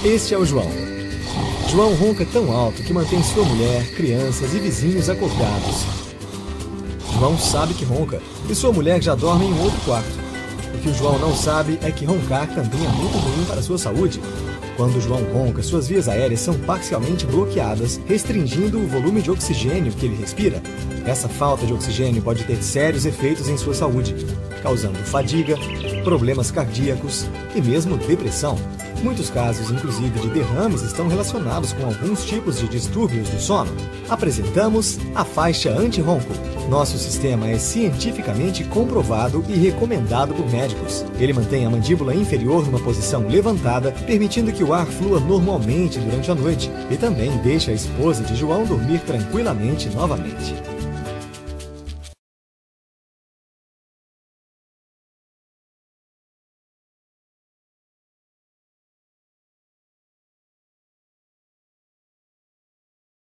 Este é o João. João ronca tão alto que mantém sua mulher, crianças e vizinhos acordados. João sabe que ronca e sua mulher já dorme em um outro quarto. O que o João não sabe é que roncar também é muito ruim para a sua saúde. Quando o João ronca, suas vias aéreas são parcialmente bloqueadas, restringindo o volume de oxigênio que ele respira. Essa falta de oxigênio pode ter sérios efeitos em sua saúde, causando fadiga, problemas cardíacos e mesmo depressão. Muitos casos, inclusive de derrames, estão relacionados com alguns tipos de distúrbios do sono. Apresentamos a faixa anti-ronco. Nosso sistema é cientificamente comprovado e recomendado por médicos. Ele mantém a mandíbula inferior numa posição levantada, permitindo que o ar flua normalmente durante a noite, e também deixa a esposa de João dormir tranquilamente novamente.